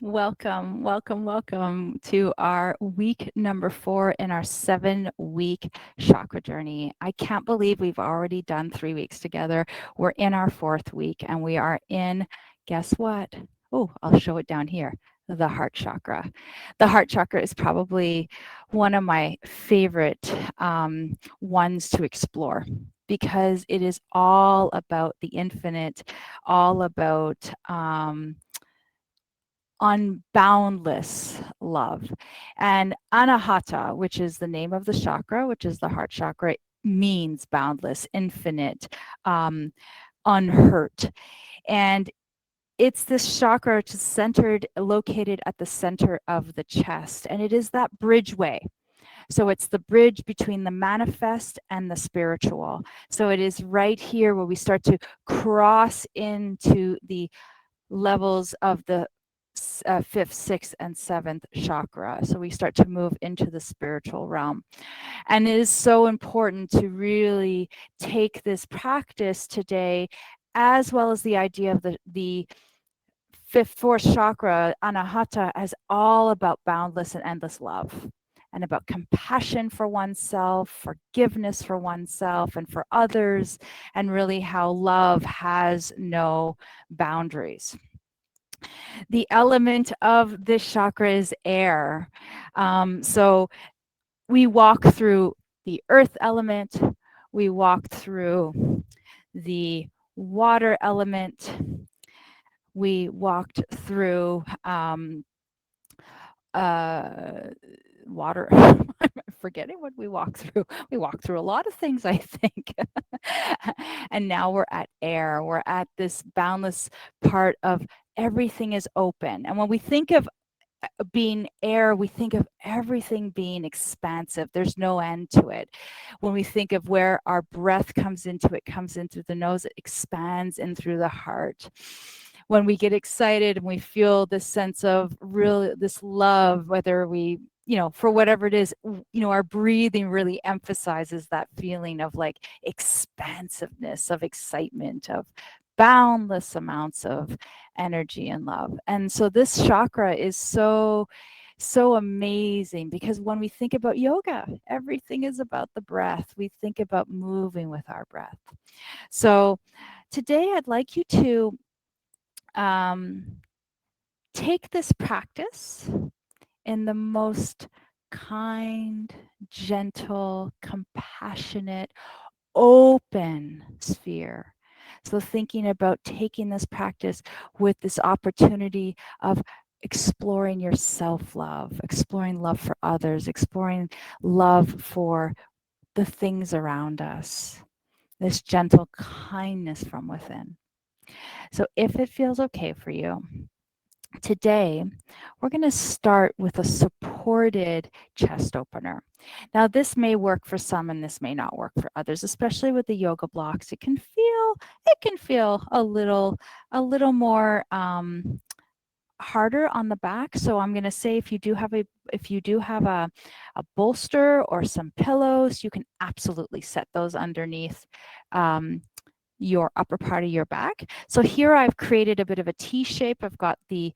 Welcome, welcome, welcome to our week number 4 in our 7-week chakra journey. I can't believe we've already done 3 weeks together. We're in our 4th week and we are in, guess what? Oh, I'll show it down here. The heart chakra. The heart chakra is probably one of my favorite ones to explore because it is all about the infinite, all about unboundless love. And Anahata, which is the name of the chakra, which is the heart chakra, means boundless, infinite, unhurt. And it's this chakra which is centered, located at the center of the chest. And it is that bridgeway. So it's the bridge between the manifest and the spiritual. So it is right here where we start to cross into the levels of the 5th, 6th, and 7th chakra. So we start to move into the spiritual realm. And it is so important to really take this practice today, as well as the idea of the 5th, 4th chakra, Anahata, as all about boundless and endless love. And about compassion for oneself, forgiveness for oneself and for others, and really how love has no boundaries. The element of this chakra is air. So we walk through the earth element, we walk through the water element, we walked through water. I'm forgetting what we walked through. We walked through a lot of things, I think. And now we're at air. We're at this boundless part of everything is open. And when we think of being air, we think of everything being expansive. There's no end to it. When we think of where our breath comes into, it comes in through the nose, it expands in through the heart. When we get excited and we feel this sense of real, this love, whether we, for whatever it is, our breathing really emphasizes that feeling of like expansiveness, of excitement, of boundless amounts of energy and love. And so this chakra is so amazing because when we think about yoga, everything is about the breath. We think about moving with our breath. So today I'd like you to take this practice in the most kind, gentle, compassionate, open sphere. So thinking about taking this practice with this opportunity of exploring your self-love, exploring love for others, exploring love for the things around us, this gentle kindness from within. So if it feels okay for you, today, we're going to start with a supported chest opener. Now, this may work for some and this may not work for others, especially with the yoga blocks. It can feel a little more harder on the back. So I'm going to say if you do have a bolster or some pillows, you can absolutely set those underneath your upper part of your back. So here I've created a bit of a T shape. I've got the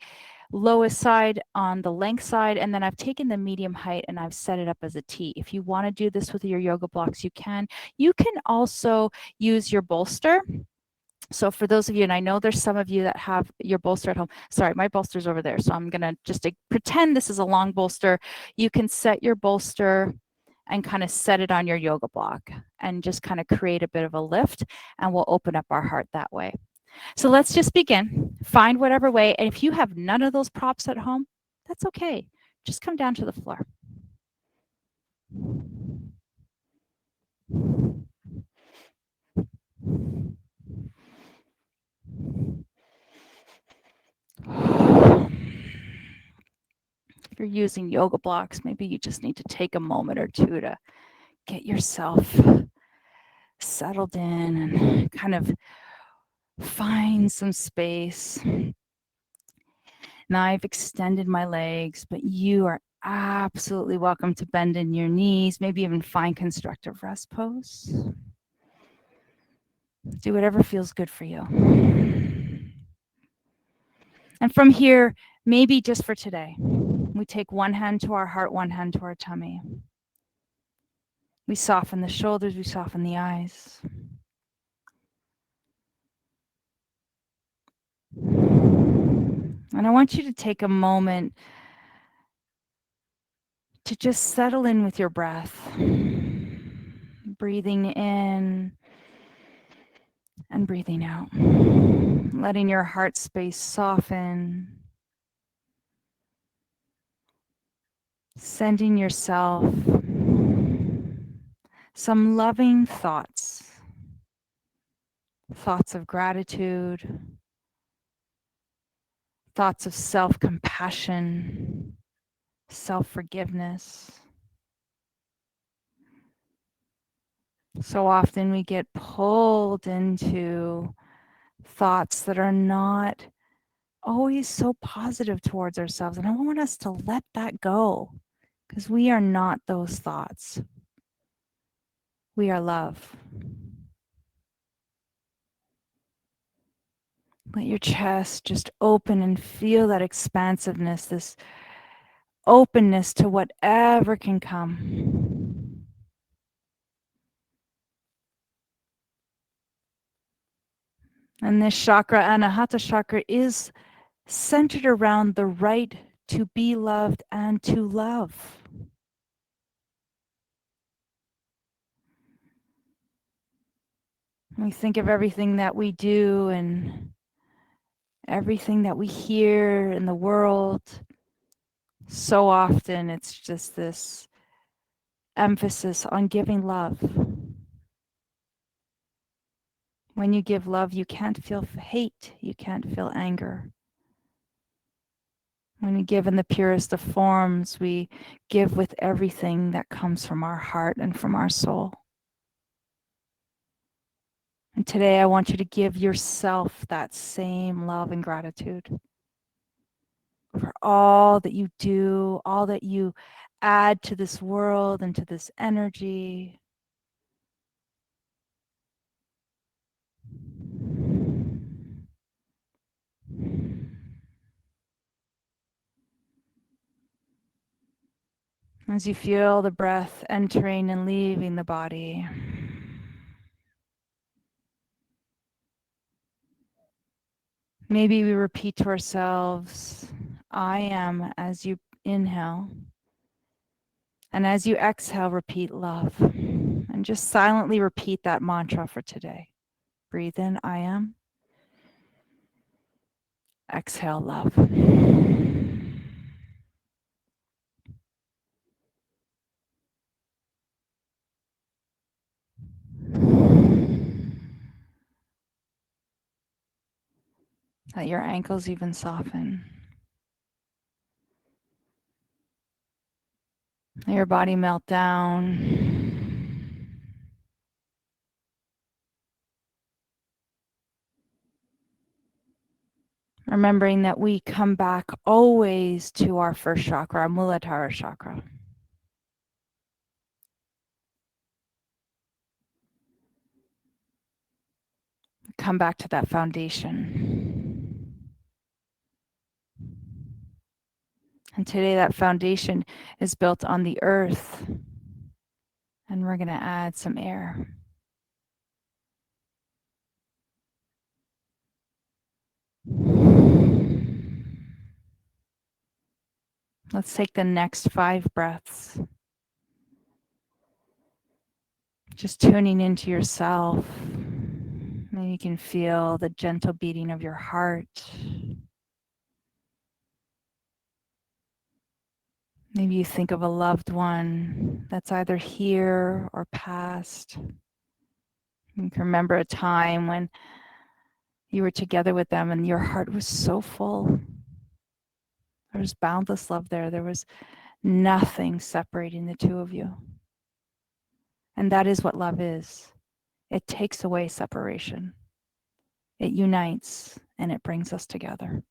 lowest side on the length side, and then I've taken the medium height and I've set it up as a T. If you want to do this with your yoga blocks, you can. You can also use your bolster. So for those of you, and I know there's some of you that have your bolster at home. Sorry, my bolster's over there. So I'm going to just pretend this is a long bolster. You can set your bolster and kind of set it on your yoga block and just kind of create a bit of a lift, and we'll open up our heart that way. So let's just begin. Find whatever way. And if you have none of those props at home, that's okay. Just come down to the floor. If you're using yoga blocks, maybe you just need to take a moment or two to get yourself settled in and kind of find some space. Now I've extended my legs, but you are absolutely welcome to bend in your knees, maybe even find constructive rest pose. Do whatever feels good for you. And from here, maybe just for today, we take one hand to our heart, one hand to our tummy. We soften the shoulders, we soften the eyes. And I want you to take a moment to just settle in with your breath. Breathing in and breathing out. Letting your heart space soften. Sending yourself some loving thoughts. Thoughts of gratitude. Thoughts of self-compassion. Self-forgiveness. So often we get pulled into thoughts that are not always so positive towards ourselves. And I want us to let that go because we are not those thoughts. We are love. Let your chest just open and feel that expansiveness, this openness to whatever can come. And this chakra, Anahata Chakra, is centered around the right to be loved and to love. We think of everything that we do and everything that we hear in the world. So often it's just this emphasis on giving love. When you give love, you can't feel hate, you can't feel anger. When we give in the purest of forms, we give with everything that comes from our heart and from our soul. And today I want you to give yourself that same love and gratitude for all that you do, all that you add to this world and to this energy. As you feel the breath entering and leaving the body. Maybe we repeat to ourselves, I am, as you inhale. And as you exhale, repeat love. And just silently repeat that mantra for today. Breathe in, I am. Exhale, love. Let your ankles even soften. Let your body melt down. Remembering that we come back always to our first chakra, our Muladhara chakra. Come back to that foundation. And today that foundation is built on the earth. And we're going to add some air. Let's take the next 5 breaths. Just tuning into yourself. Maybe you can feel the gentle beating of your heart. Maybe you think of a loved one that's either here or past. You can remember a time when you were together with them and your heart was so full. There was boundless love there. There was nothing separating the two of you. And that is what love is. It takes away separation. It unites and it brings us together.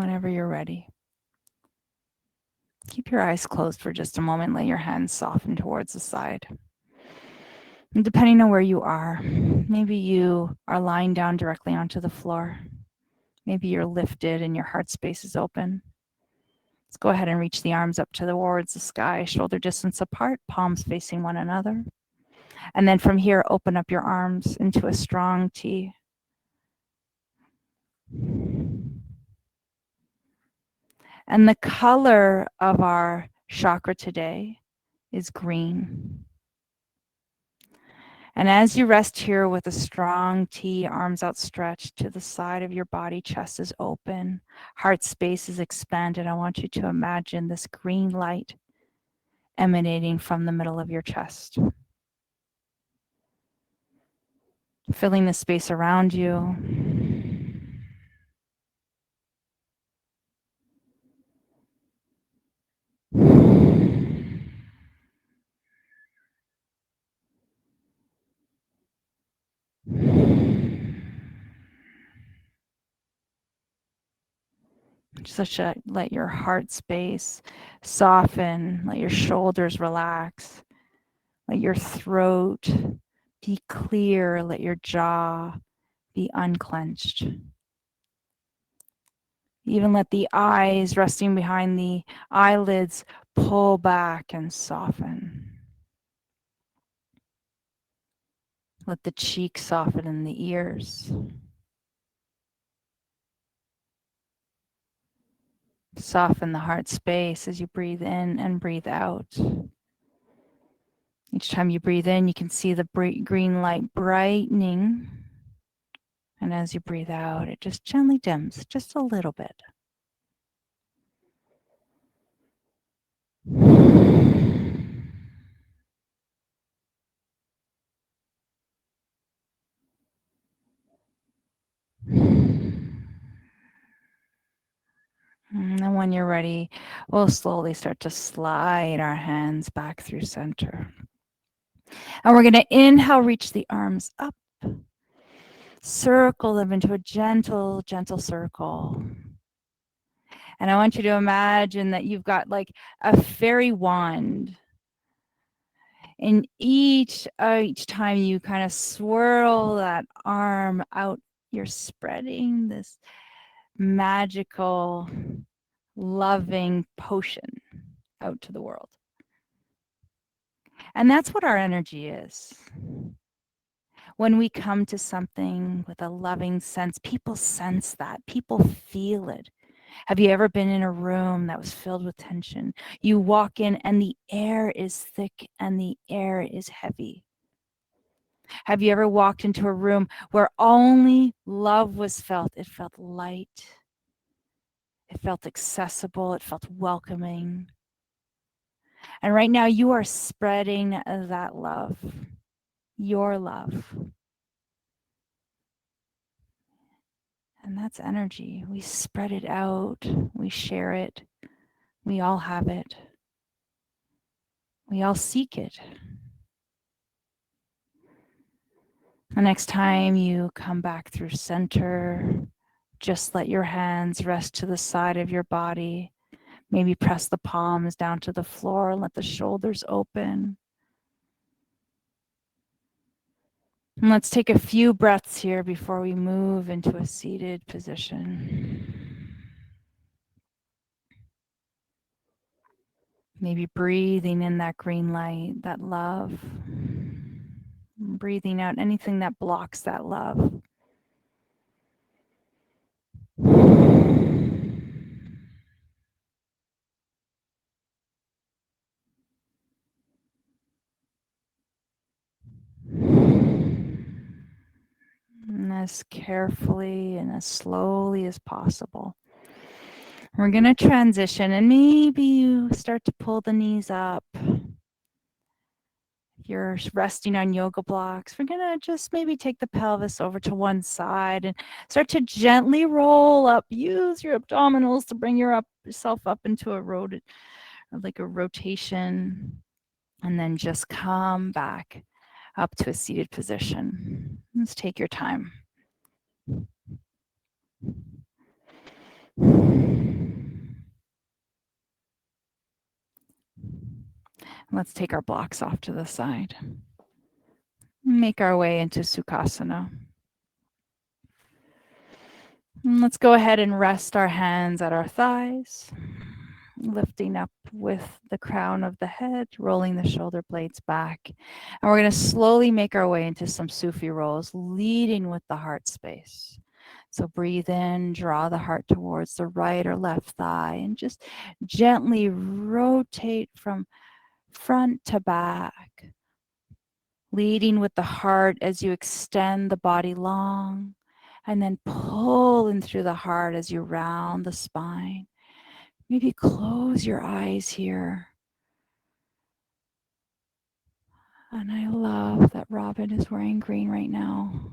whenever you're ready. Keep your eyes closed for just a moment. Let your hands soften towards the side. And depending on where you are, maybe you are lying down directly onto the floor. Maybe you're lifted and your heart space is open. Let's go ahead and reach the arms up towards the sky, shoulder distance apart, palms facing one another. And then from here, open up your arms into a strong T. And the color of our chakra today is green. And as you rest here with a strong T, arms outstretched to the side of your body, chest is open, heart space is expanded, I want you to imagine this green light emanating from the middle of your chest, filling the space around you. Just let your heart space soften, let your shoulders relax, let your throat be clear, let your jaw be unclenched. Even let the eyes resting behind the eyelids pull back and soften. Let the cheeks soften in the ears. Soften the heart space as you breathe in and breathe out. Each time you breathe in, you can see the green light brightening. And as you breathe out, it just gently dims just a little bit. And then when you're ready, we'll slowly start to slide our hands back through center. And we're going to inhale, reach the arms up. Circle them into a gentle, gentle circle. And I want you to imagine that you've got like a fairy wand. And each time you kind of swirl that arm out, you're spreading this magical, loving potion out to the world. And that's what our energy is. When we come to something with a loving sense, people sense that, people feel it. Have you ever been in a room that was filled with tension? You walk in and the air is thick and the air is heavy. Have you ever walked into a room where only love was felt? It felt light. It felt accessible. It felt welcoming. And right now you are spreading that love, your love. And that's energy. We spread it out. We share it. We all have it. We all seek it. The next time you come back through center, just let your hands rest to the side of your body. Maybe press the palms down to the floor and let the shoulders open. And let's take a few breaths here before we move into a seated position. Maybe breathing in that green light, that love. Breathing out anything that blocks that love. And as carefully and as slowly as possible, we're going to transition, and maybe you start to pull the knees up. If you're resting on yoga blocks, we're going to just maybe take the pelvis over to one side and start to gently roll up. Use your abdominals to bring yourself up into a rotation, and then just come back up to a seated position. Let's take your time. Let's take our blocks off to the side. Make our way into Sukhasana. And let's go ahead and rest our hands at our thighs, lifting up with the crown of the head, rolling the shoulder blades back. And we're going to slowly make our way into some Sufi rolls, leading with the heart space. So breathe in, draw the heart towards the right or left thigh, and just gently rotate from front to back, leading with the heart as you extend the body long, and then pull in through the heart as you round the spine. Maybe close your eyes here. And I love that Robin is wearing green right now.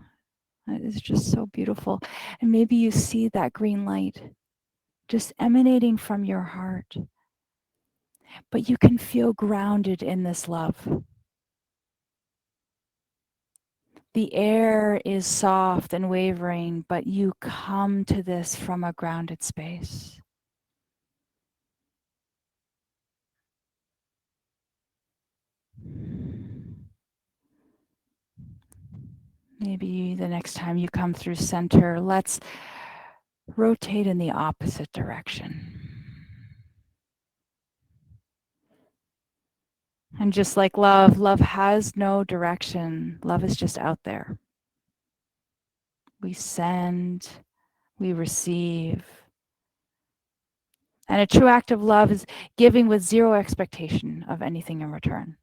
It is just so beautiful. And maybe you see that green light just emanating from your heart. But you can feel grounded in this love. The air is soft and wavering, but you come to this from a grounded space. Maybe the next time you come through center, let's rotate in the opposite direction. And just like love, love has no direction. Love is just out there. We send, we receive. And a true act of love is giving with zero expectation of anything in return.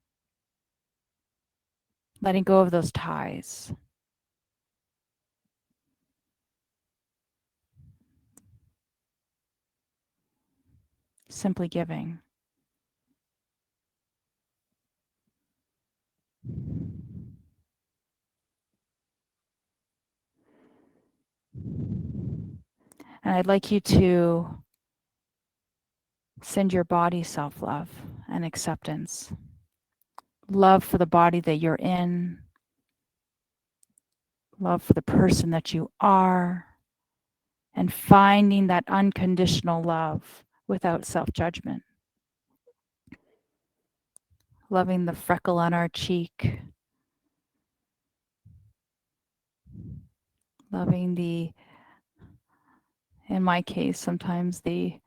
Letting go of those ties. Simply giving. And I'd like you to send your body self-love and acceptance. Love for the body that you're in. Love for the person that you are. And finding that unconditional love without self-judgment. Loving the freckle on our cheek. Loving the, in my case, sometimes the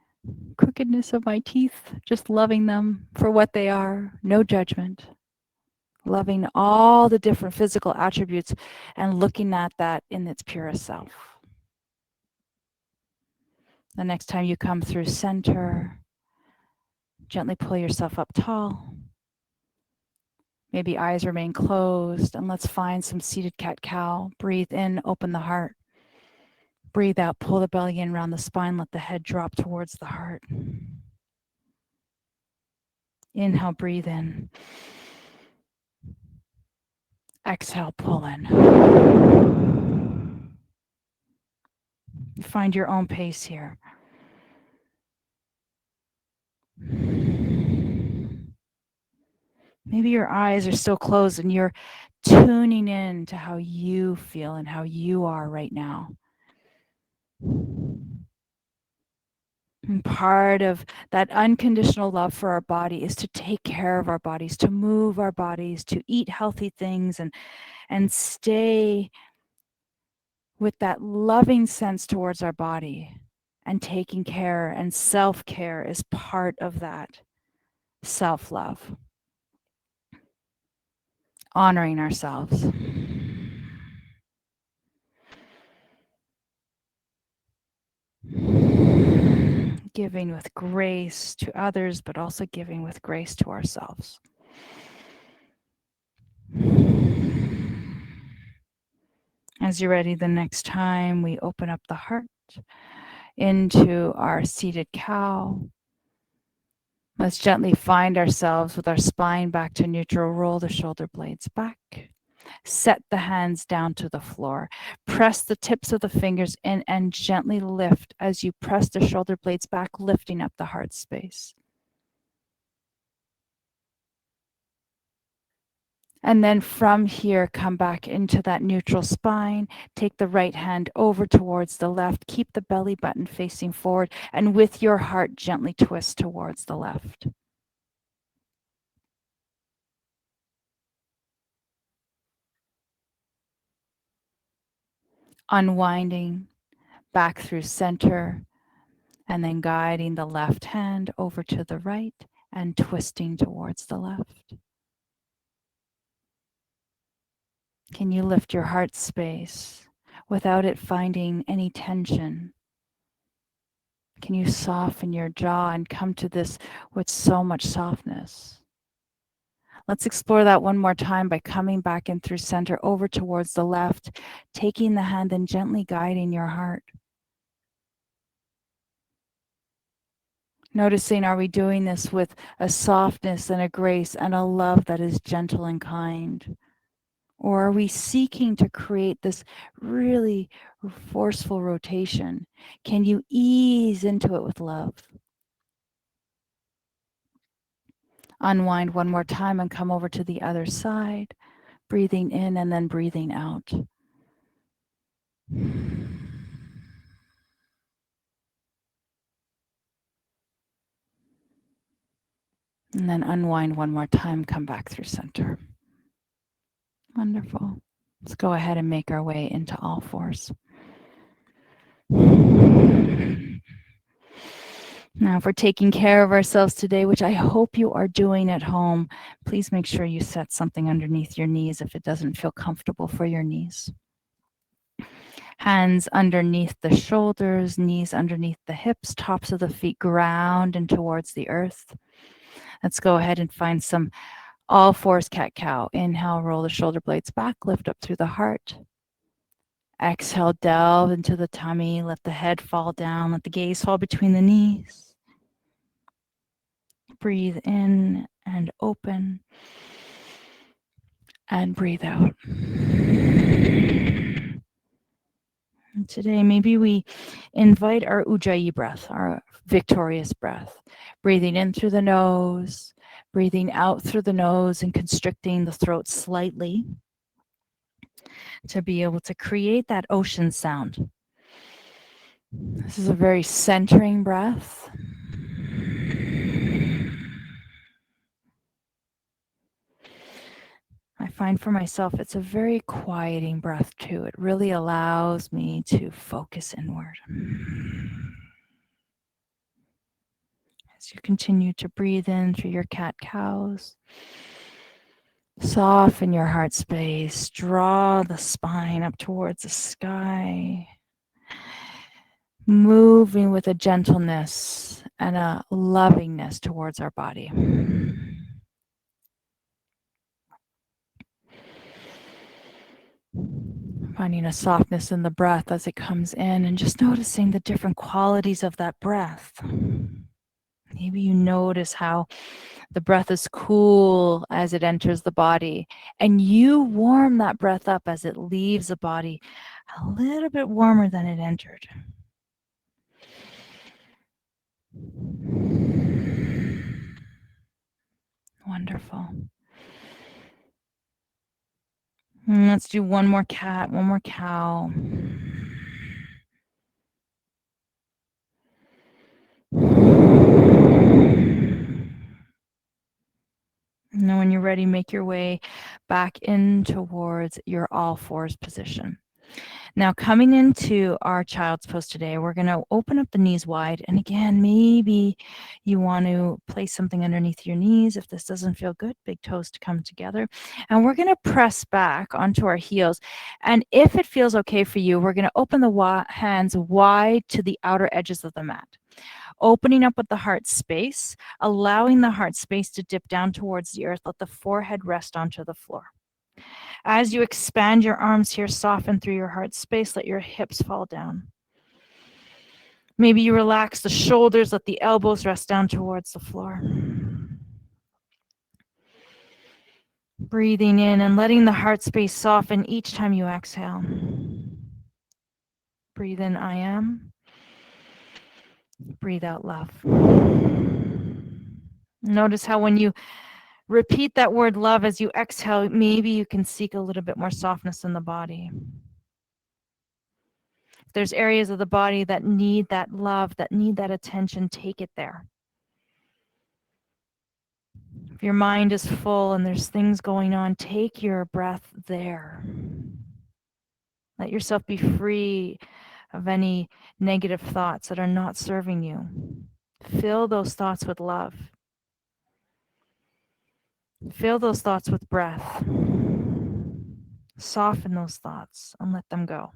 crookedness of my teeth, just loving them for what they are, no judgment. Loving all the different physical attributes and looking at that in its purest self. The next time you come through center, gently pull yourself up tall. Maybe eyes remain closed, and let's find some seated cat-cow. Breathe in, open the heart. Breathe out, pull the belly in around the spine, let the head drop towards the heart. Inhale, breathe in. Exhale, pull in. Find your own pace here. Maybe your eyes are still closed and you're tuning in to how you feel and how you are right now. And part of that unconditional love for our body is to take care of our bodies, to move our bodies, to eat healthy things, and stay with that loving sense towards our body. And taking care and self-care is part of that self-love. Honoring ourselves. Giving with grace to others, but also giving with grace to ourselves. As you're ready, the next time we open up the heart into our seated cow. Let's gently find ourselves with our spine back to neutral. Roll the shoulder blades back. Set the hands down to the floor. Press the tips of the fingers in and gently lift as you press the shoulder blades back, lifting up the heart space. And then from here, come back into that neutral spine. Take the right hand over towards the left. Keep the belly button facing forward. And with your heart, gently twist towards the left. Unwinding back through center. And then guiding the left hand over to the right and twisting towards the left. Can you lift your heart space without it finding any tension? Can you soften your jaw and come to this with so much softness? Let's explore that one more time by coming back in through center over towards the left, taking the hand and gently guiding your heart. Noticing, are we doing this with a softness and a grace and a love that is gentle and kind? Or are we seeking to create this really forceful rotation? Can you ease into it with love? Unwind one more time and come over to the other side, breathing in and then breathing out. And then unwind one more time, come back through center. Wonderful. Let's go ahead and make our way into all fours. Now, if we're taking care of ourselves today, which I hope you are doing at home, please make sure you set something underneath your knees if it doesn't feel comfortable for your knees. Hands underneath the shoulders, knees underneath the hips, tops of the feet ground and towards the earth. Let's go ahead and find some all fours cat-cow. Inhale, roll the shoulder blades back, lift up through the heart. Exhale, delve into the tummy, let the head fall down, let the gaze fall between the knees. Breathe in and open, and breathe out. And today, maybe we invite our Ujjayi breath, our victorious breath, breathing in through the nose, breathing out through the nose and constricting the throat slightly to be able to create that ocean sound. This is a very centering breath. I find for myself, it's a very quieting breath too. It really allows me to focus inward. As you continue to breathe in through your cat-cows, soften your heart space, draw the spine up towards the sky, moving with a gentleness and a lovingness towards our body. Finding a softness in the breath as it comes in and just noticing the different qualities of that breath. Maybe you notice how the breath is cool as it enters the body, and you warm that breath up as it leaves the body a little bit warmer than it entered. Wonderful. And let's do one more cat, one more cow. Now, when you're ready, make your way back in towards your all fours position. Now, coming into our child's pose today, we're going to open up the knees wide. And again, maybe you want to place something underneath your knees. If this doesn't feel good, big toes to come together. And we're going to press back onto our heels. And if it feels okay for you, we're going to open the hands wide to the outer edges of the mat. Opening up with the heart space, allowing the heart space to dip down towards the earth. Let the forehead rest onto the floor. As you expand your arms here, soften through your heart space, let your hips fall down. Maybe you relax the shoulders, let the elbows rest down towards the floor. Breathing in and letting the heart space soften each time you exhale. Breathe in, I am. Breathe out, love. Notice how when you Repeat that word love as you exhale. Maybe you can seek a little bit more softness in the body. If there's areas of the body that need that love, that need that attention, take it there. If your mind is full and there's things going on, take your breath there. Let yourself be free of any negative thoughts that are not serving you. Fill those thoughts with love. Fill those thoughts with breath. Soften those thoughts and let them go.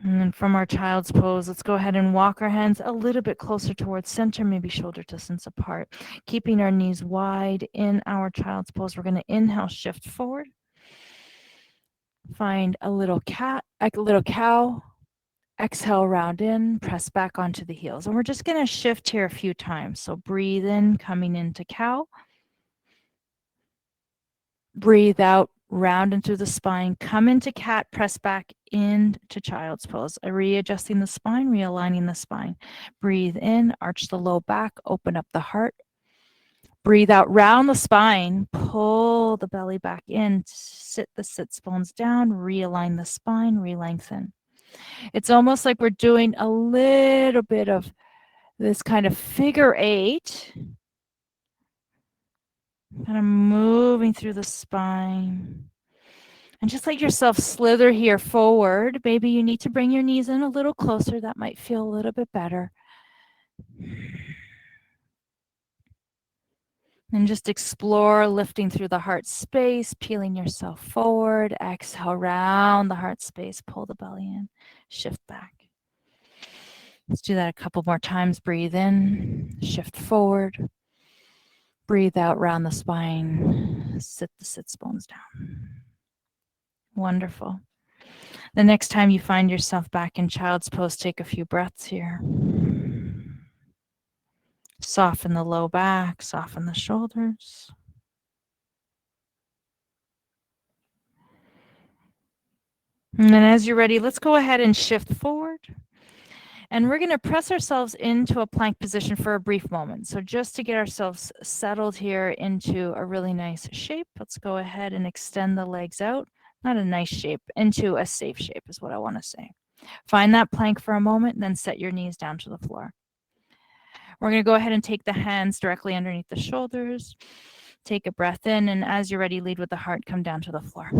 And then from our child's pose, let's go ahead and walk our hands a little bit closer towards center, maybe shoulder distance apart. Keeping our knees wide in our child's pose. We're going to inhale, shift forward. Find a little cat, a little cow. Exhale, round in, press back onto the heels. And we're just going to shift here a few times. So breathe in, coming into cow. Breathe out, round into the spine. Come into cat, press back into child's pose. Readjusting the spine, realigning the spine. Breathe in, arch the low back, open up the heart. Breathe out, round the spine, pull the belly back in, sit the sits bones down, realign the spine, re-lengthen. It's almost like we're doing a little bit of this kind of figure eight, kind of moving through the spine. And just let yourself slither here forward. Maybe you need to bring your knees in a little closer. That might feel a little bit better. And just explore lifting through the heart space, peeling yourself forward. Exhale, round the heart space. Pull the belly in. Shift back. Let's do that a couple more times. Breathe in. Shift forward. Breathe out, round the spine. Sit the sits bones down. Wonderful. The next time you find yourself back in child's pose, take a few breaths here. Soften the low back, soften the shoulders. And then as you're ready, let's go ahead and shift forward. And we're going to press ourselves into a plank position for a brief moment. So just to get ourselves settled here into a really nice shape, let's go ahead and extend the legs out. Not a nice shape, into a safe shape is what I want to say. Find that plank for a moment, and then set your knees down to the floor. We're going to go ahead and take the hands directly underneath the shoulders. Take a breath in, and as you're ready, lead with the heart, come down to the floor.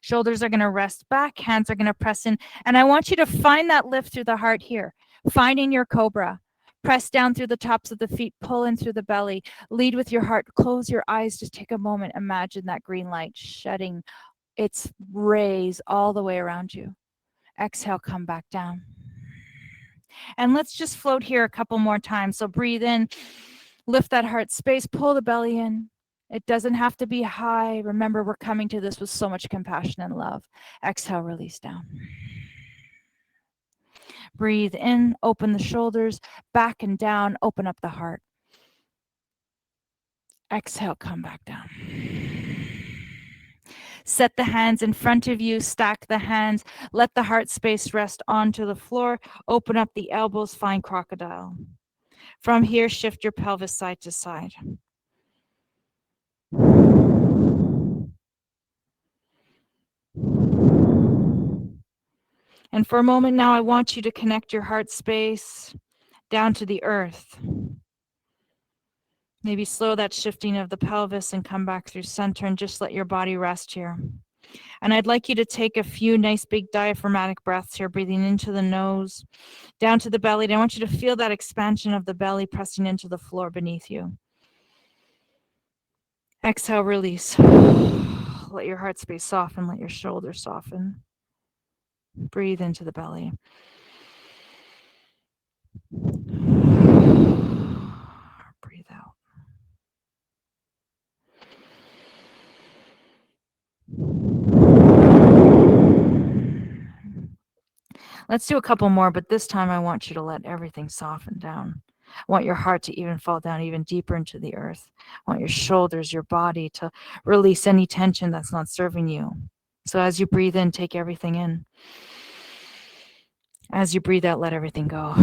Shoulders are going to rest back, hands are going to press in, and I want you to find that lift through the heart here, finding your cobra. Press down through the tops of the feet, pull in through the belly, lead with your heart, close your eyes, just take a moment, imagine that green light shedding its rays all the way around you. Exhale, come back down. And let's just float here a couple more times. So breathe in, lift that heart space, pull the belly in. It doesn't have to be high. Remember, we're coming to this with so much compassion and love. Exhale, release down. Breathe in, open the shoulders, back and down, open up the heart. Exhale, come back down. Set the hands in front of you, stack the hands, let the heart space rest onto the floor, open up the elbows, find crocodile. From here, shift your pelvis side to side. And for a moment now, I want you to connect your heart space down to the earth. Maybe slow that shifting of the pelvis and come back through center and just let your body rest here. And I'd like you to take a few nice big diaphragmatic breaths here, breathing into the nose, down to the belly. And I want you to feel that expansion of the belly pressing into the floor beneath you. Exhale, release. Let your heart space soften, let your shoulders soften. Breathe into the belly. Breathe out. Let's do a couple more, but this time I want you to let everything soften down. I want your heart to even fall down even deeper into the earth. I want your shoulders, your body to release any tension that's not serving you. So as you breathe in, take everything in. As you breathe out, let everything go.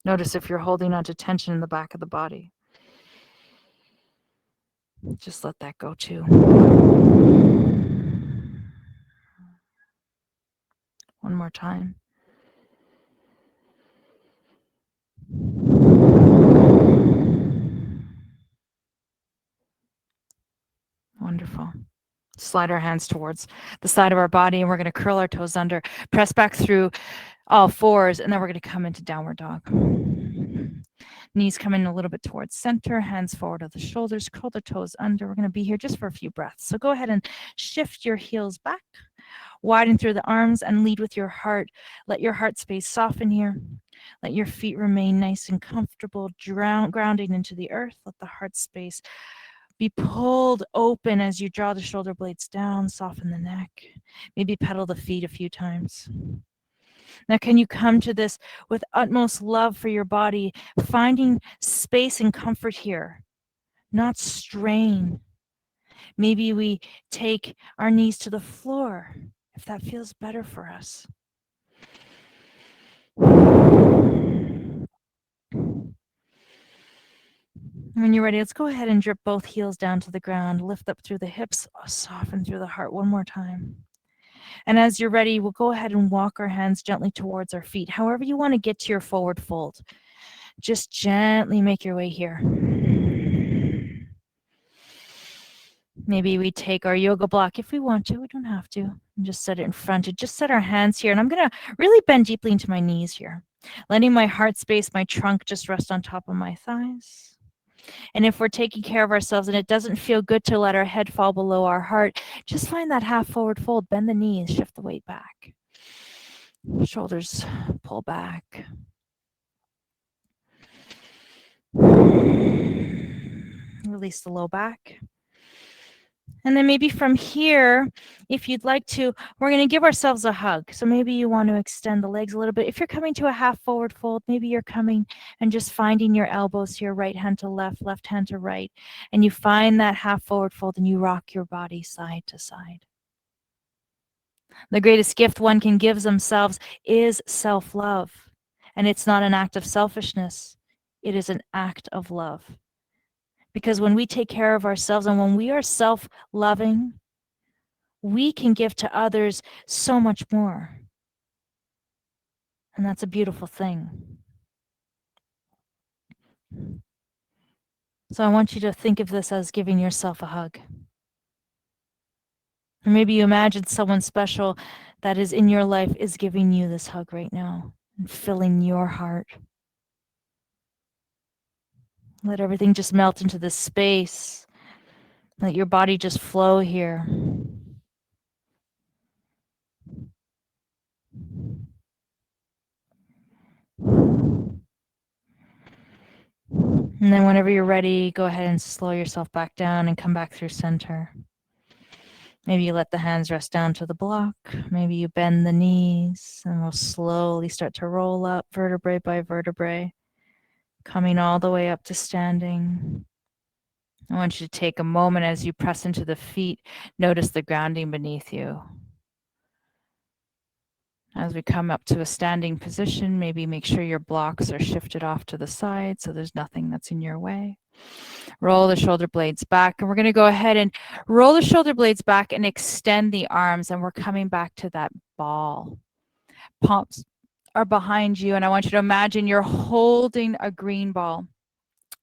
Notice if you're holding on to tension in the back of the body. Just let that go too. One more time. Wonderful. Slide our hands towards the side of our body, and we're going to curl our toes under, press back through all fours, and then we're going to come into downward dog. Knees coming a little bit towards center, hands forward of the shoulders, curl the toes under. We're going to be here just for a few breaths. So go ahead and shift your heels back, widen through the arms, and lead with your heart. Let your heart space soften here. Let your feet remain nice and comfortable, grounding into the earth. Let the heart space be pulled open as you draw the shoulder blades down, soften the neck. Maybe pedal the feet a few times. Now, can you come to this with utmost love for your body, finding space and comfort here, not strain? Maybe we take our knees to the floor if that feels better for us. When you're ready, let's go ahead and drip both heels down to the ground. Lift up through the hips, soften through the heart one more time. And as you're ready, we'll go ahead and walk our hands gently towards our feet. However you want to get to your forward fold, just gently make your way here. Maybe we take our yoga block if we want to. We don't have to. And just set it in front. And just set our hands here. And I'm going to really bend deeply into my knees here, letting my heart space, my trunk just rest on top of my thighs. And if we're taking care of ourselves and it doesn't feel good to let our head fall below our heart, just find that half forward fold, bend the knees, shift the weight back. Shoulders pull back. Release the low back. And then maybe from here, if you'd like to, we're going to give ourselves a hug. So maybe you want to extend the legs a little bit. If you're coming to a half forward fold, maybe you're coming and just finding your elbows here, right hand to left hand to right. And you find that half forward fold and you rock your body side to side. The greatest gift one can give themselves is self-love. And it's not an act of selfishness. It is an act of love. Because when we take care of ourselves and when we are self-loving, we can give to others so much more. And that's a beautiful thing. So I want you to think of this as giving yourself a hug. Or maybe you imagine someone special that is in your life is giving you this hug right now and filling your heart. Let everything just melt into this space. Let your body just flow here. And then whenever you're ready, go ahead and slow yourself back down and come back through center. Maybe you let the hands rest down to the block. Maybe you bend the knees and we'll slowly start to roll up vertebrae by vertebrae, coming all the way up to standing. I want you to take a moment as you press into the feet. Notice the grounding beneath you. As we come up to a standing position, maybe make sure your blocks are shifted off to the side so there's nothing that's in your way. Roll the shoulder blades back, and we're going to go ahead and roll the shoulder blades back and extend the arms, and we're coming back to that ball. Palms are behind you, and I want you to imagine you're holding a green ball.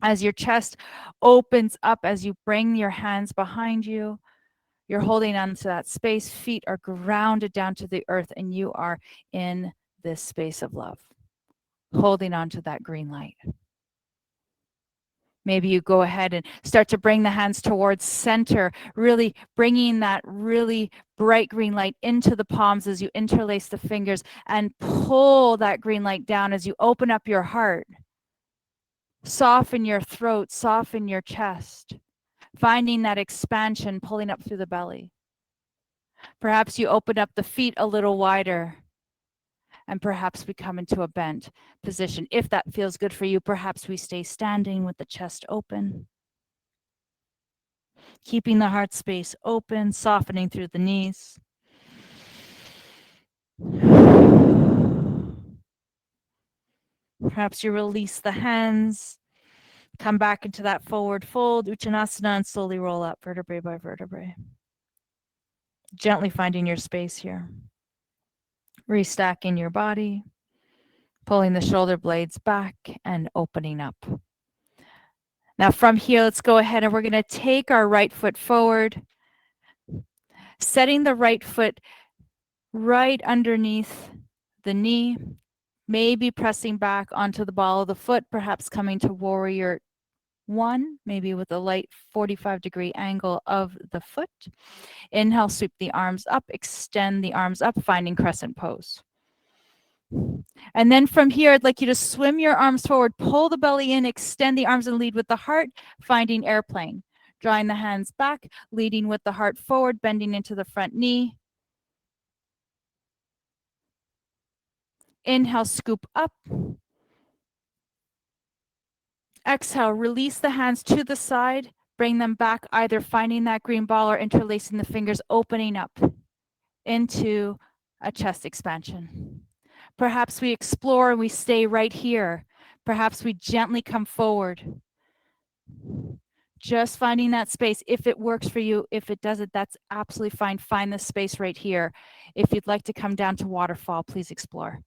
As your chest opens up, as you bring your hands behind you, you're holding on to that space. Feet are grounded down to the earth, and you are in this space of love, holding on to that green light. Maybe you go ahead and start to bring the hands towards center, really bringing that really bright green light into the palms as you interlace the fingers and pull that green light down as you open up your heart. Soften your throat, soften your chest, finding that expansion pulling up through the belly. Perhaps you open up the feet a little wider, and perhaps we come into a bent position. If that feels good for you, perhaps we stay standing with the chest open. keeping the heart space open, softening through the knees. Perhaps you release the hands, come back into that forward fold, Uttanasana, and slowly roll up vertebrae by vertebrae. Gently finding your space here. Restacking your body, pulling the shoulder blades back and opening up. Now from here, let's go ahead and we're going to take our right foot forward, setting the right foot right underneath the knee, maybe pressing back onto the ball of the foot, perhaps coming to warrior one, maybe with a light 45-degree angle of the foot. Inhale, sweep the arms up, extend the arms up, finding crescent pose. And then from here, I'd like you to swim your arms forward, pull the belly in, extend the arms and lead with the heart, finding airplane. Drawing the hands back, leading with the heart forward, bending into the front knee. Inhale, scoop up. Exhale, release the hands to the side, bring them back, either finding that green ball or interlacing the fingers, opening up into a chest expansion. Perhaps we explore and we stay right here. Perhaps we gently come forward. Just finding that space. If it works for you, if it doesn't, that's absolutely fine. Find the space right here. If you'd like to come down to waterfall, please explore.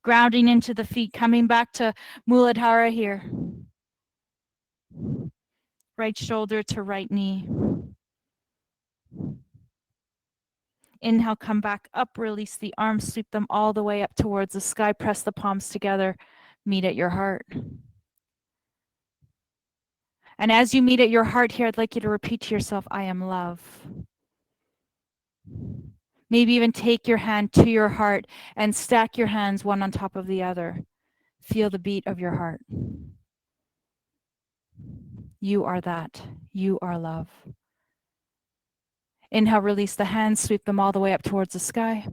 Grounding into the feet, coming back to Muladhara here. Right shoulder to right knee. Inhale, come back up, release the arms, sweep them all the way up towards the sky, press the palms together, meet at your heart. And as you meet at your heart here, I'd like you to repeat to yourself, I am love. Maybe even take your hand to your heart and stack your hands one on top of the other. Feel the beat of your heart. You are that. You are love. Inhale, release the hands, sweep them all the way up towards the sky.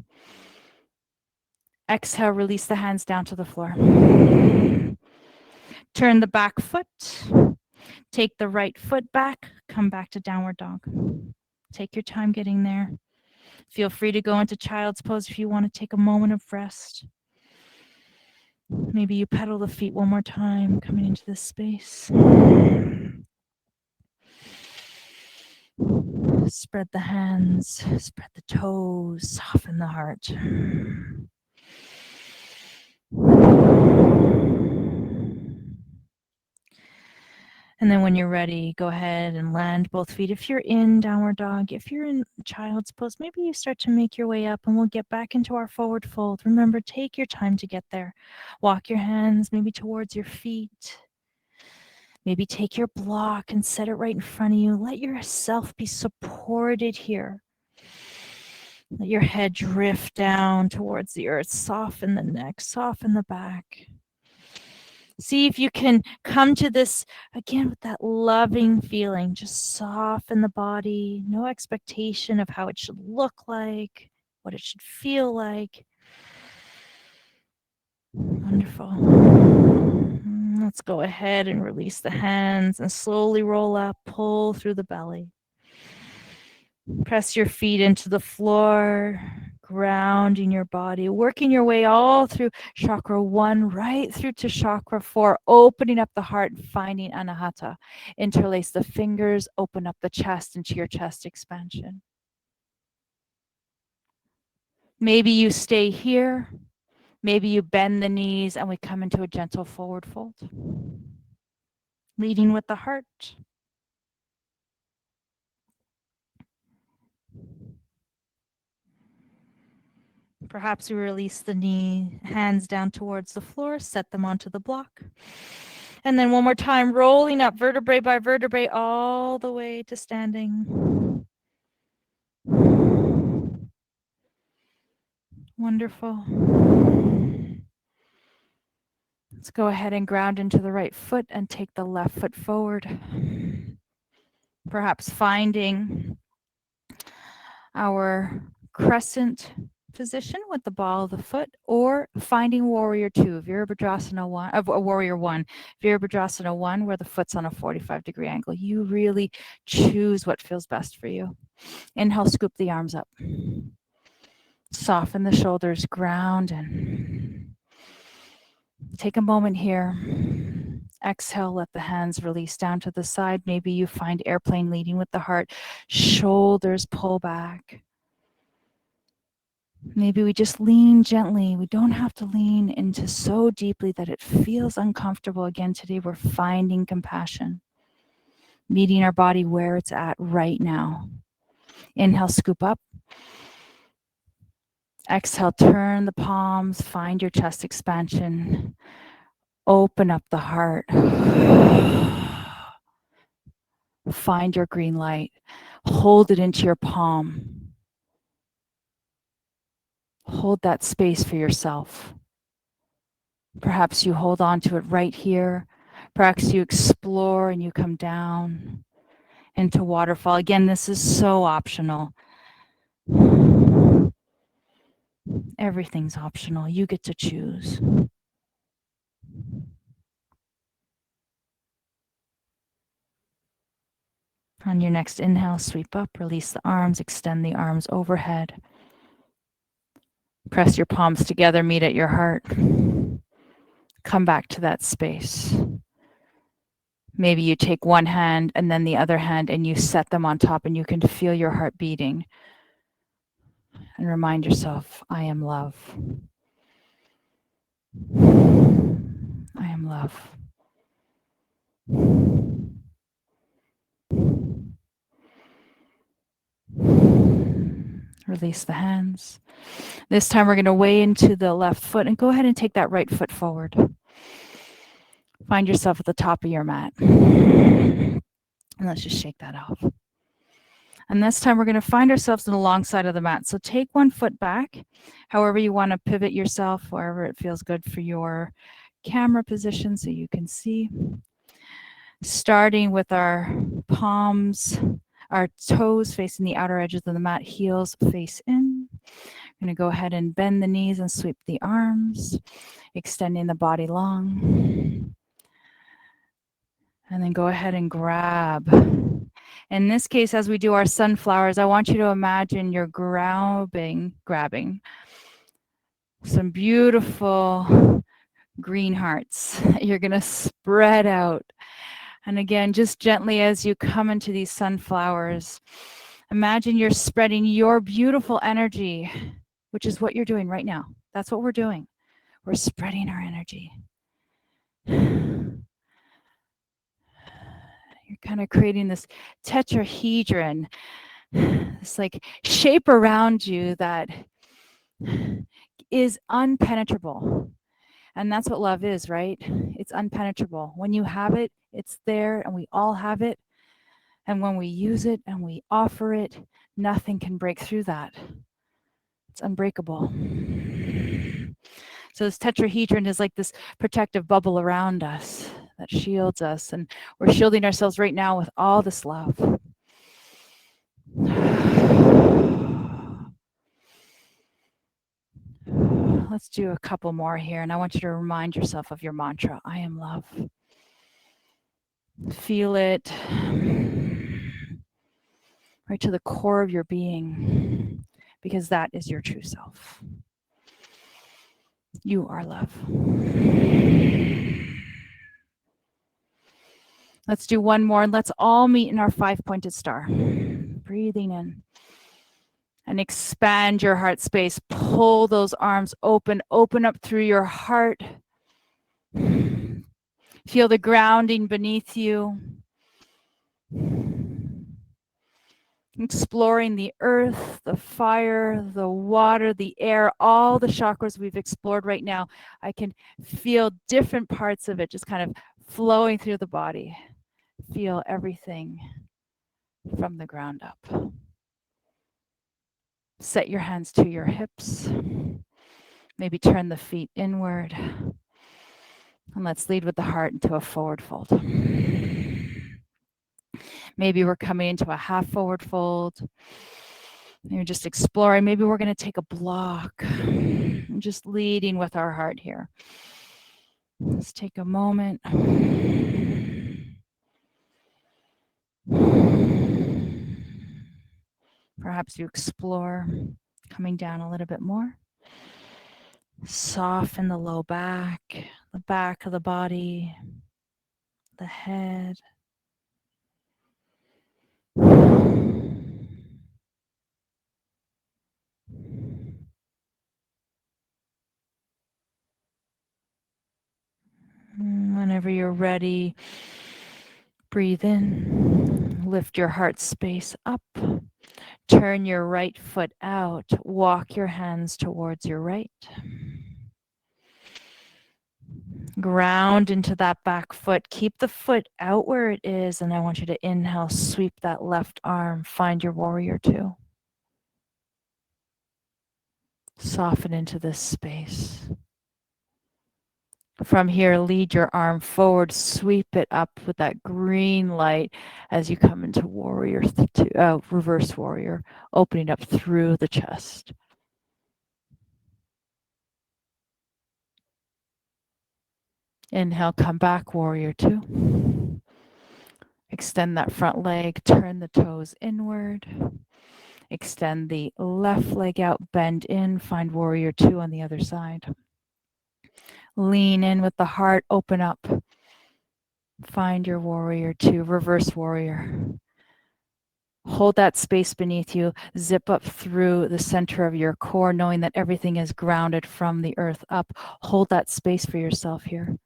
Exhale, release the hands down to the floor. Turn the back foot. Take the right foot back. Come back to downward dog. Take your time getting there. Feel free to go into child's pose if you want to take a moment of rest. Maybe you pedal the feet one more time, coming into this space. Spread the hands, spread the toes, soften the heart. And then when you're ready, go ahead and land both feet. If you're in downward dog, if you're in child's pose, maybe you start to make your way up and we'll get back into our forward fold. Remember, take your time to get there. Walk your hands maybe towards your feet. Maybe take your block and set it right in front of you. Let yourself be supported here. Let your head drift down towards the earth. Soften the neck, soften the back. See if you can come to this again with that loving feeling. Just soften the body. No expectation of how it should look like, what it should feel like. Wonderful. Let's go ahead and release the hands and slowly roll up, pull through the belly. Press your feet into the floor, grounding your body, working your way all through chakra 1, right through to chakra 4, opening up the heart and finding Anahata. Interlace the fingers, open up the chest into your chest expansion. Maybe you stay here. Maybe you bend the knees and we come into a gentle forward fold. Leading with the heart. Perhaps you release the knee, hands down towards the floor, set them onto the block. And then one more time, rolling up vertebrae by vertebrae all the way to standing. Wonderful. Let's go ahead and ground into the right foot and take the left foot forward. Perhaps finding our crescent position with the ball of the foot, or finding warrior 2, Virabhadrasana 1, warrior 1, Virabhadrasana 1, where the foot's on a 45-degree angle. You really choose what feels best for you. Inhale, scoop the arms up. Soften the shoulders, ground, and take a moment here. Exhale, let the hands release down to the side. Maybe you find airplane leading with the heart. Shoulders pull back. Maybe we just lean gently. We don't have to lean into so deeply that it feels uncomfortable. Again, today we're finding compassion, meeting our body where it's at right now. Inhale, scoop up. Exhale, turn the palms, find your chest expansion. Open up the heart. Find your green light. Hold it into your palm. Hold that space for yourself. Perhaps you hold on to it right here. Perhaps you explore and you come down into waterfall. Again, this is so optional. Everything's optional. You get to choose. On your next inhale, sweep up, release the arms, extend the arms overhead. Press your palms together, meet at your heart. Come back to that space. Maybe you take one hand and then the other hand and you set them on top and you can feel your heart beating. And remind yourself, I am love. I am love. Release the hands. This time we're going to weigh into the left foot and go ahead and take that right foot forward. Find yourself at the top of your mat. And let's just shake that off. And this time we're going to find ourselves on the long side of the mat. So take one foot back, however you want to pivot yourself, wherever it feels good for your camera position so you can see. Starting with our palms, our toes facing the outer edges of the mat, heels face in. I'm going to go ahead and bend the knees and sweep the arms, extending the body long. And then go ahead and grab. In this case, as we do our sunflowers, I want you to imagine you're grabbing some beautiful green hearts. You're going to spread out. And again, just gently as you come into these sunflowers, imagine you're spreading your beautiful energy, which is what you're doing right now. That's what we're doing. We're spreading our energy. You're kind of creating this tetrahedron, this like shape around you that is unpenetrable. And that's what love is, right? It's unpenetrable. When you have it, it's there, and we all have it. And when we use it and we offer it, nothing can break through that. It's unbreakable. So this tetrahedron is like this protective bubble around us that shields us. And we're shielding ourselves right now with all this love. Let's do a couple more here. And I want you to remind yourself of your mantra, I am love. Feel it right to the core of your being, because that is your true self. You are love. Let's do one more, and let's all meet in our 5-pointed star. Breathing in. And expand your heart space. Pull those arms open. Open up through your heart. Feel the grounding beneath you. Exploring the earth, the fire, the water, the air, all the chakras we've explored right now. I can feel different parts of it just kind of flowing through the body. Feel everything from the ground up. Set your hands to your hips. Maybe turn the feet inward. And let's lead with the heart into a forward fold. Maybe we're coming into a half forward fold. You're just exploring. Maybe we're going to take a block. I'm just leading with our heart here. Let's take a moment. Perhaps you explore coming down a little bit more. Soften the low back, the back of the body, the head. Whenever you're ready, breathe in, lift your heart space up, turn your right foot out, walk your hands towards your right. Ground into that back foot. Keep the foot out where it is, and I want you to inhale, sweep that left arm, find your warrior two. Soften into this space. From here, lead your arm forward, sweep it up with that green light as you come into warrior two, reverse warrior, opening up through the chest. Inhale, come back, warrior two. Extend that front leg, turn the toes inward. Extend the left leg out, bend in, find warrior two on the other side. Lean in with the heart, open up. Find your warrior two, reverse warrior. Hold that space beneath you, zip up through the center of your core, knowing that everything is grounded from the earth up. Hold that space for yourself here.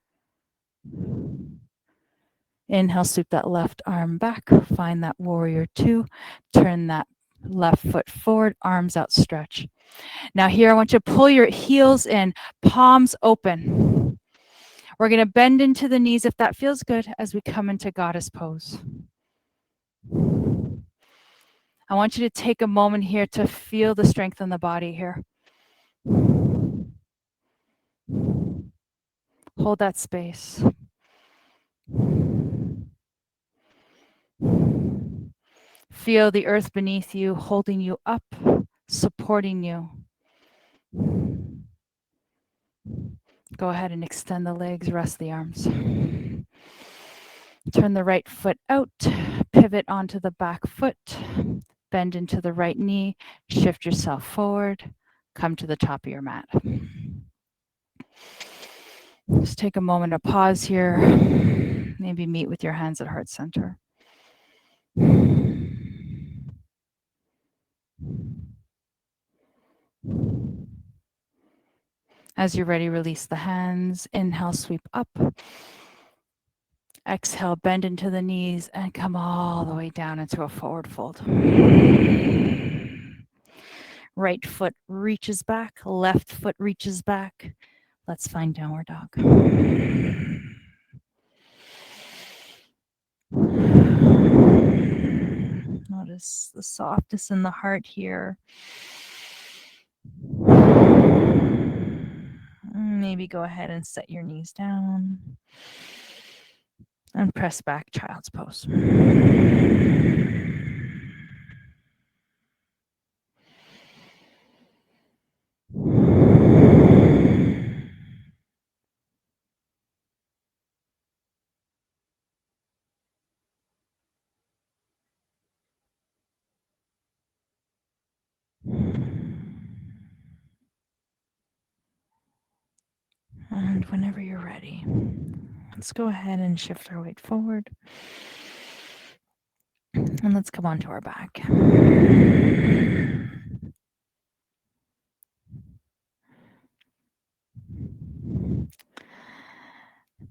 Inhale, sweep that left arm back, find that warrior two, turn that left foot forward, arms outstretched. Now here, I want you to pull your heels in, palms open. We're going to bend into the knees if that feels good as we come into goddess pose. I want you to take a moment here to feel the strength in the body here. Hold that space. Feel the earth beneath you, holding you up, supporting you. Go ahead and extend the legs, rest the arms. Turn the right foot out, pivot onto the back foot, bend into the right knee, shift yourself forward, come to the top of your mat. Just take a moment to pause here, maybe meet with your hands at heart center. As you're ready, release the hands. Inhale, sweep up. Exhale, bend into the knees and come all the way down into a forward fold. Right foot reaches back, left foot reaches back. Let's find downward dog. Notice the softness in the heart here. Maybe go ahead and set your knees down and press back, child's pose. And whenever you're ready, let's go ahead and shift our weight forward. And let's come onto our back.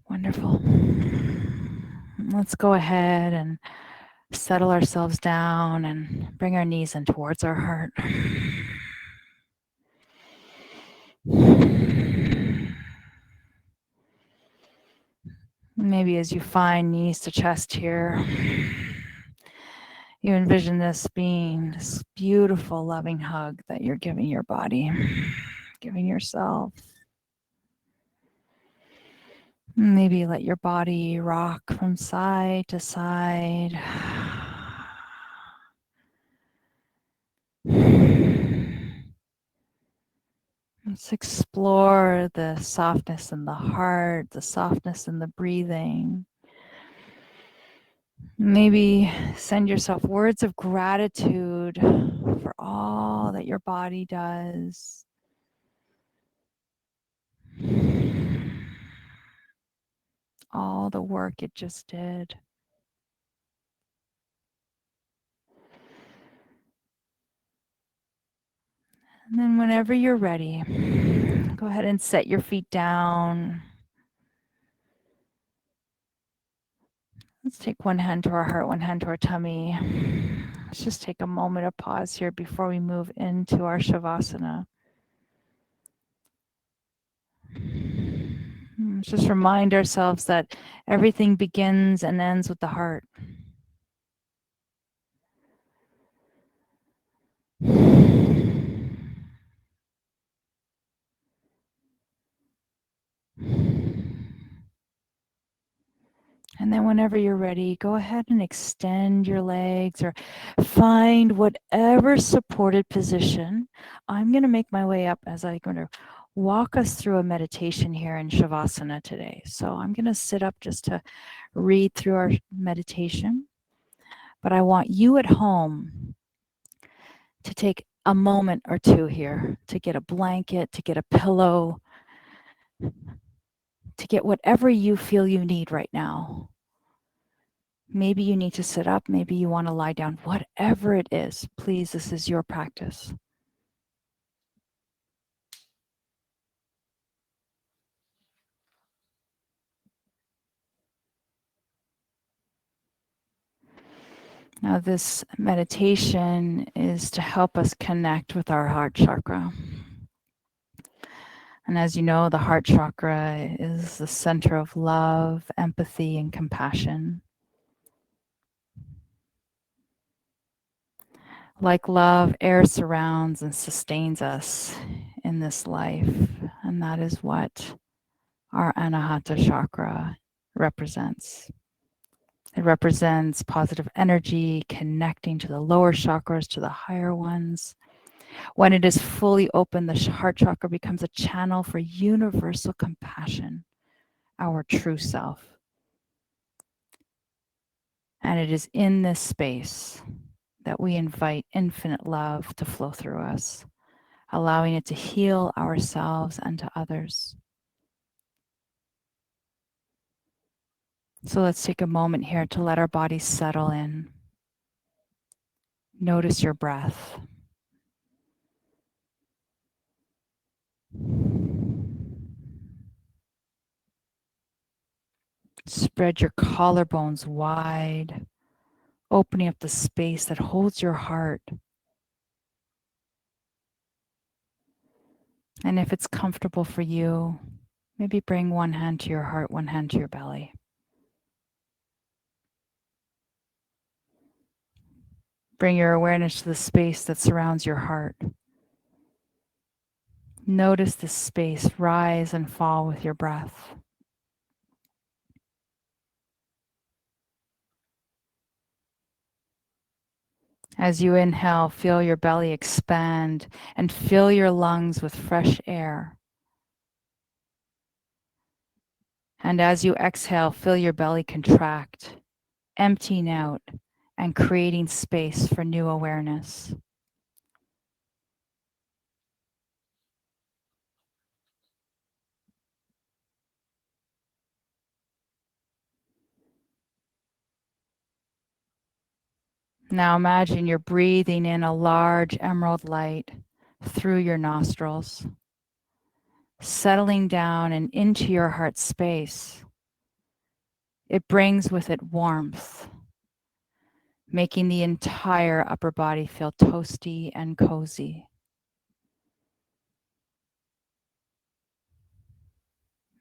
Wonderful. Let's go ahead and settle ourselves down and bring our knees in towards our heart. Maybe as you find knees to chest here, you envision this being this beautiful, loving hug that you're giving your body, giving yourself. Maybe let your body rock from side to side. Let's explore the softness in the heart, the softness in the breathing. Maybe send yourself words of gratitude for all that your body does. All the work it just did. And then whenever you're ready, go ahead and set your feet down. Let's take one hand to our heart, one hand to our tummy. Let's just take a moment of pause here before we move into our Savasana. Let's just remind ourselves that everything begins and ends with the heart. And then whenever you're ready, go ahead and extend your legs or find whatever supported position. I'm going to make my way up as I'm going to walk us through a meditation here in Shavasana today. So I'm going to sit up just to read through our meditation. But I want you at home to take a moment or two here to get a blanket, to get a pillow, to get whatever you feel you need right now. Maybe you need to sit up. Maybe you want to lie down. Whatever it is, please, this is your practice. Now, this meditation is to help us connect with our heart chakra. And as you know, the heart chakra is the center of love, empathy, and compassion. Like love, air surrounds and sustains us in this life. And that is what our Anahata chakra represents. It represents positive energy, connecting to the lower chakras, to the higher ones. When it is fully open, the heart chakra becomes a channel for universal compassion, our true self. And it is in this space that we invite infinite love to flow through us, allowing it to heal ourselves and to others. So let's take a moment here to let our bodies settle in. Notice your breath. Spread your collarbones wide, opening up the space that holds your heart. And if it's comfortable for you, maybe bring one hand to your heart, one hand to your belly. Bring your awareness to the space that surrounds your heart. Notice this space rise and fall with your breath. As you inhale, feel your belly expand and fill your lungs with fresh air. And as you exhale, feel your belly contract, emptying out and creating space for new awareness. Now imagine you're breathing in a large emerald light through your nostrils, settling down and into your heart space. It brings with it warmth, making the entire upper body feel toasty and cozy.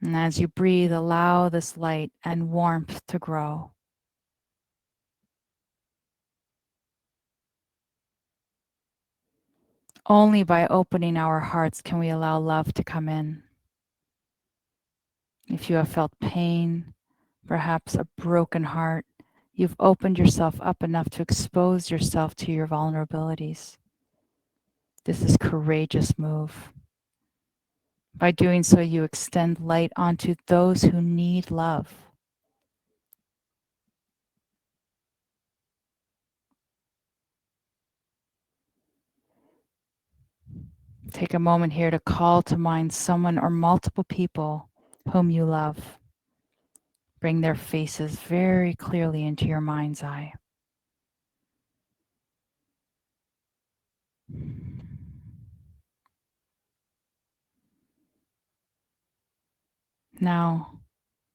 And as you breathe, allow this light and warmth to grow. Only by opening our hearts can we allow love to come in. If you have felt pain, perhaps a broken heart, you've opened yourself up enough to expose yourself to your vulnerabilities. This is a courageous move. By doing so, you extend light onto those who need love. Take a moment here to call to mind someone or multiple people whom you love. Bring their faces very clearly into your mind's eye. Now,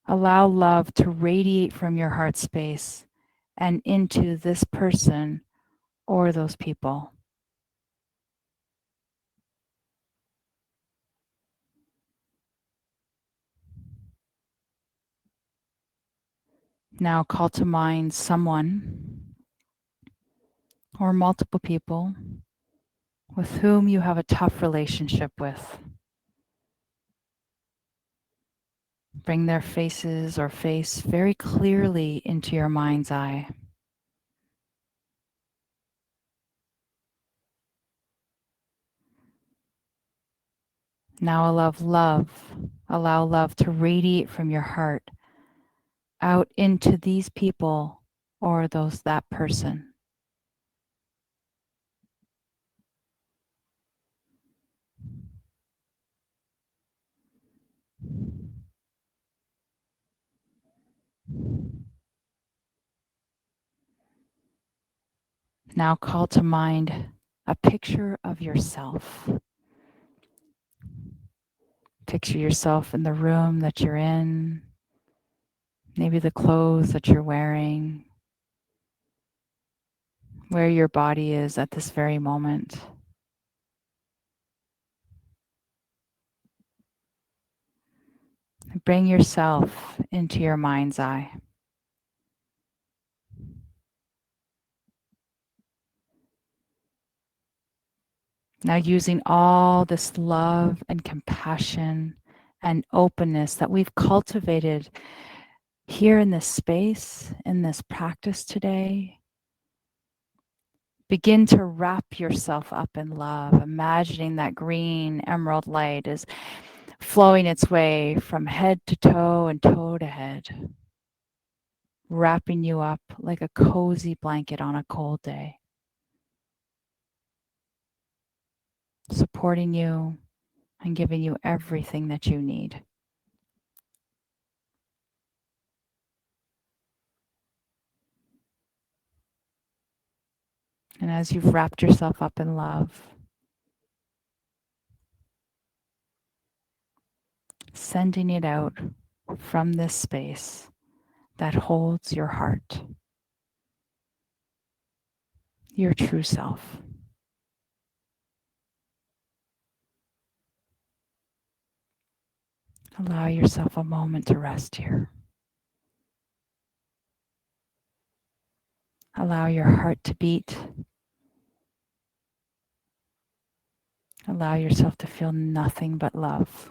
allow love to radiate from your heart space and into this person or those people. Now, call to mind someone or multiple people with whom you have a tough relationship with. Bring their faces or face very clearly into your mind's eye. Now allow love to radiate from your heart out into these people or that person. Now call to mind a picture of yourself. Picture yourself in the room that you're in, maybe the clothes that you're wearing, where your body is at this very moment. Bring yourself into your mind's eye. Now, using all this love and compassion and openness that we've cultivated here in this space, in this practice today, begin to wrap yourself up in love, imagining that green emerald light is flowing its way from head to toe and toe to head, wrapping you up like a cozy blanket on a cold day, supporting you and giving you everything that you need. And as you've wrapped yourself up in love, sending it out from this space that holds your heart, your true self. Allow yourself a moment to rest here. Allow your heart to beat. Allow yourself to feel nothing but love.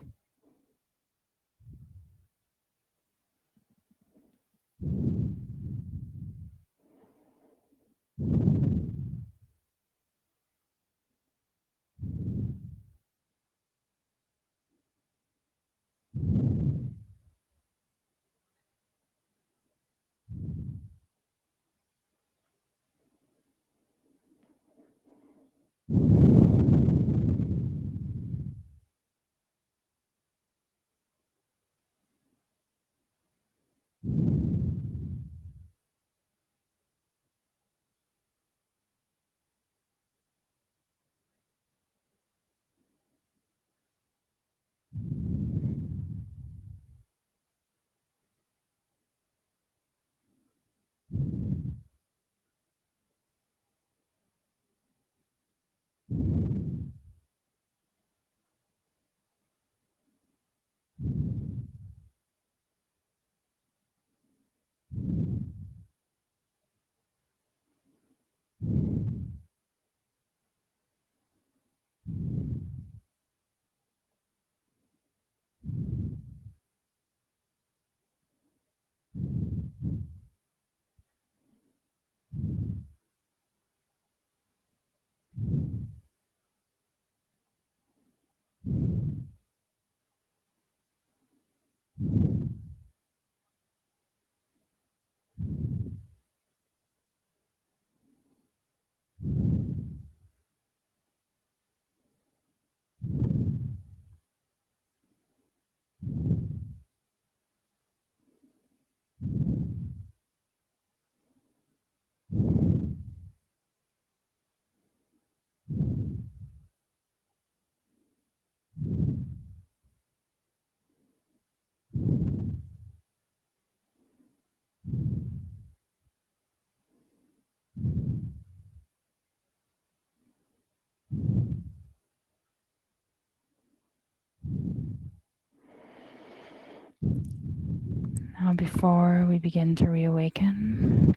Before we begin to reawaken,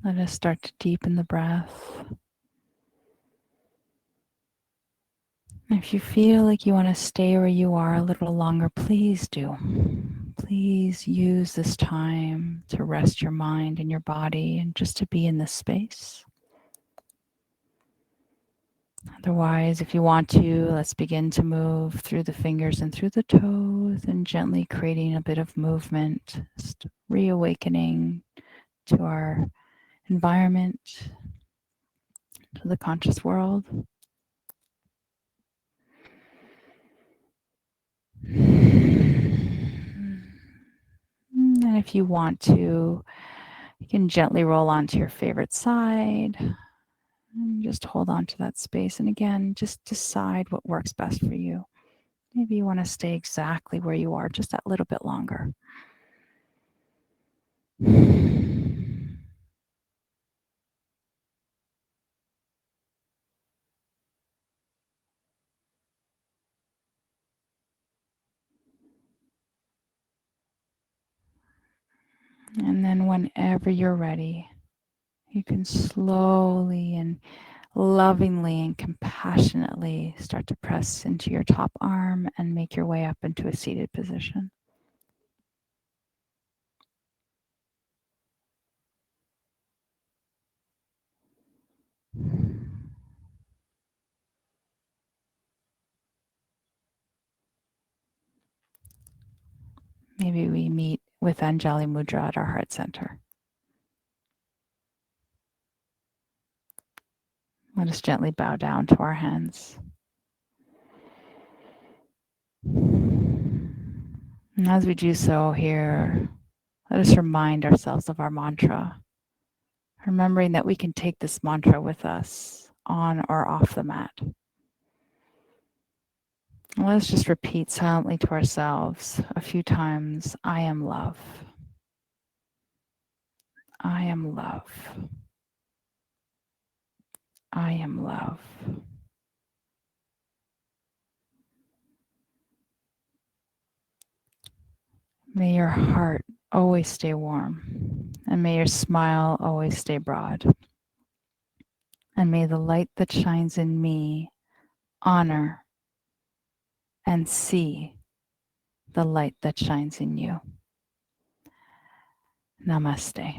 let us start to deepen the breath. If you feel like you want to stay where you are a little longer, please do. Please use this time to rest your mind and your body and just to be in this space. Otherwise, if you want to, let's begin to move through the fingers and through the toes and gently creating a bit of movement, just reawakening to our environment, to the conscious world. And if you want to, you can gently roll onto your favorite side and just hold on to that space. And again, just decide what works best for you. Maybe you want to stay exactly where you are just that little bit longer. And then whenever you're ready, you can slowly and lovingly and compassionately start to press into your top arm and make your way up into a seated position. Maybe we meet with Anjali Mudra at our heart center. Let us gently bow down to our hands. And as we do so here, let us remind ourselves of our mantra, remembering that we can take this mantra with us on or off the mat. And let us just repeat silently to ourselves a few times, I am love. I am love. I am love. May your heart always stay warm, and may your smile always stay broad. And may the light that shines in me honor and see the light that shines in you. Namaste.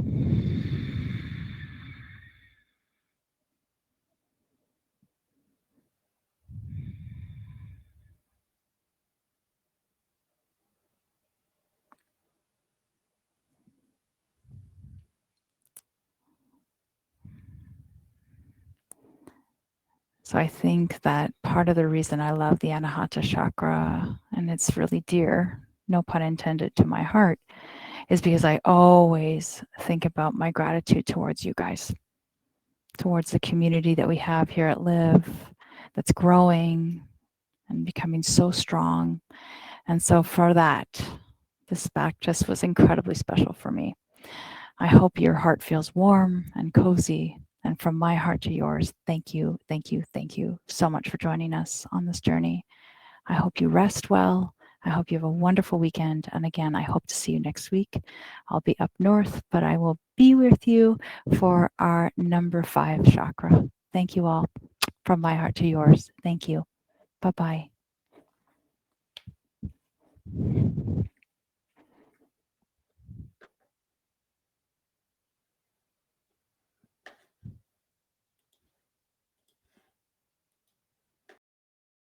So I think that part of the reason I love the Anahata Chakra, and it's really dear, no pun intended, to my heart, is because I always think about my gratitude towards you guys, towards the community that we have here at Live that's growing and becoming so strong. And so for that, this practice was incredibly special for me. I hope your heart feels warm and cozy. And from my heart to yours, thank you, thank you, thank you so much for joining us on this journey. I hope you rest well. I hope you have a wonderful weekend. And again, I hope to see you next week. I'll be up north, but I will be with you for our number 5 chakra. Thank you all. From my heart to yours. Thank you. Bye-bye.